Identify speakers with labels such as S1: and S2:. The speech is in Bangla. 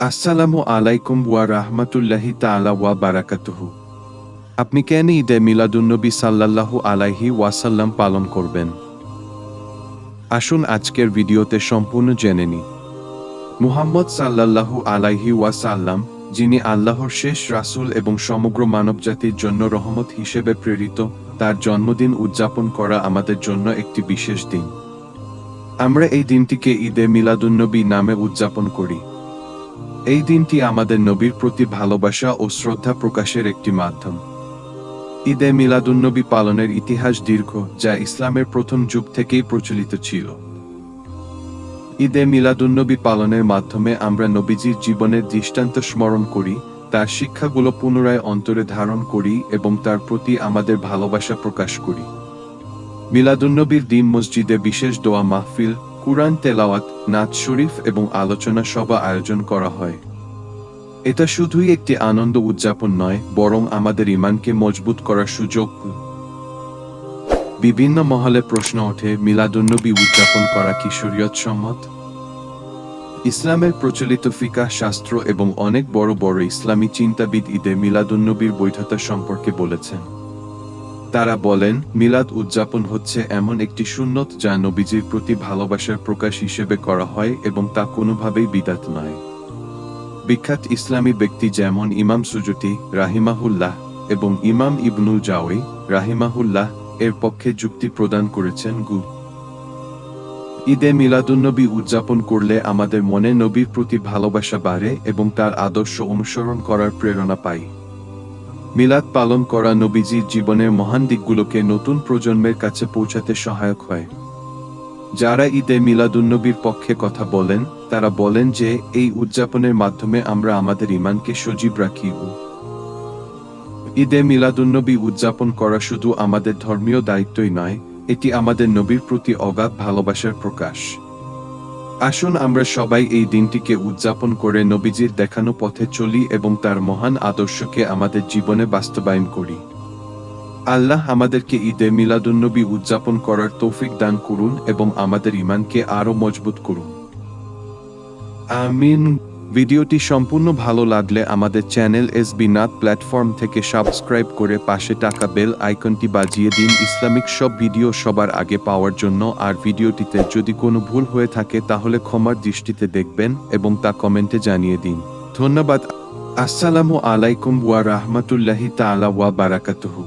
S1: আসসালামু আলাইকুম ওয়া রাহমাতুল্লাহি তাআলা ওয়া বারাকাতুহু। আপনি কেন ঈদে মিলাদুন্নবী সাল্লাল্লাহু আলাইহি ওয়াসাল্লাম পালন করবেন? আসুন আজকের ভিডিওতে সম্পূর্ণ জেনে নিই। মুহাম্মদ সাল্লাল্লাহু আলাইহি ওয়াসাল্লাম, যিনি আল্লাহর শেষ রাসূল এবং সমগ্র মানবজাতির জন্য রহমত হিসেবে প্রেরিত, তার জন্মদিন উদযাপন করা আমাদের জন্য একটি বিশেষ দিন। আমরা এই দিনটিকে ঈদে মিলাদুন্নবী নামে উদযাপন করি। এই দিনটি আমাদের নবীর প্রতি ভালোবাসা ও শ্রদ্ধা প্রকাশের একটি মাধ্যম। ঈদে মিলাদুন্নবী পালনের ইতিহাস দীর্ঘ, যা ইসলামের প্রথম যুগ থেকেই প্রচলিত ছিল। ঈদে মিলাদুন্নবী পালনের মাধ্যমে আমরা নবীজির জীবনের দৃষ্টান্ত স্মরণ করি, তার শিক্ষাগুলো পুনরায় অন্তরে ধারণ করি এবং তার প্রতি আমাদের ভালোবাসা প্রকাশ করি। মিলাদুন্নবীর দিন মসজিদে বিশেষ দোয়া মাহফিল, কুরআন তেলাওয়াত, নাচ শরীফ এবং আলোচনা সভা আয়োজন করা হয়। এটা শুধুই একটি আনন্দ উদযাপন নয়, বরং আমাদের ঈমানকে মজবুত করার সুযোগ। বিভিন্ন মহলে প্রশ্ন ওঠে, মিলাদুন্নবী উদযাপন করা কি শরীয়ত সম্মত? ইসলামের প্রচলিত ফিকাহ শাস্ত্র এবং অনেক বড় বড় ইসলামী চিন্তাবিদ ঈদে মিলাদুন্নবীর বৈধতা সম্পর্কে বলেছেন। তারা বলেন, মিলাদ উদযাপন হচ্ছে এমন একটি সুন্নত যা নবীজির প্রতি ভালোবাসার প্রকাশ হিসেবে করা হয় এবং তা কোনোভাবেই বিদআত নয়। বিখ্যাত ইসলামী ব্যক্তি যেমন ইমাম সুজুতি রাহিমাহুল্লাহ এবং ইমাম ইবনুল জাওয়ী রাহিমাহুল্লাহ এর পক্ষে যুক্তি প্রদান করেছেন। ঈদে মিলাদুন্নবী উদযাপন করলে আমাদের মনে নবীর প্রতি ভালোবাসা বাড়ে এবং তার আদর্শ অনুসরণ করার প্রেরণা পাই। মিলাদ পালন করা নবীজির জীবনের মহান দিকগুলোকে নতুন প্রজন্মের কাছে পৌঁছাতে সহায়ক হয়। যারা ঈদে মিলাদুন্নবীর পক্ষে কথা বলেন, তারা বলেন যে এই উদযাপনের মাধ্যমে আমরা আমাদের ঈমানকে সজীব রাখি। ঈদে মিলাদুন্নবী উদযাপন করা শুধু আমাদের ধর্মীয় দায়িত্বই নয়, এটি আমাদের নবীর প্রতি অগাধ ভালোবাসার প্রকাশ। আসুন আমরা সবাই এই দিনটিকে উদযাপন করে নবীজির দেখানো পথে চলি এবং তার মহান আদর্শকে আমাদের জীবনে বাস্তবায়ন করি। আল্লাহ আমাদেরকে ঈদে মিলাদুন্নবী উদযাপন করার তৌফিক দান করুন এবং আমাদের ঈমানকে আরও মজবুত করুন। আমিন। ভিডিওটি সম্পূর্ণ ভালো লাগলে আমাদের চ্যানেল এসবি নাথ প্ল্যাটফর্ম থেকে সাবস্ক্রাইব করে পাশে টাকা বেল আইকনটি বাজিয়ে দিন ইসলামিক সব ভিডিও সবার আগে পাওয়ার জন্য। আর ভিডিওটিতে যদি কোনো ভুল হয়ে থাকে তাহলে ক্ষমার দৃষ্টিতে দেখবেন এবং তা কমেন্টে জানিয়ে দিন। ধন্যবাদ। আসসালামু আলাইকুম ওয়া রাহমাতুল্লাহি তাআলা ওয়া বারাকাতুহু।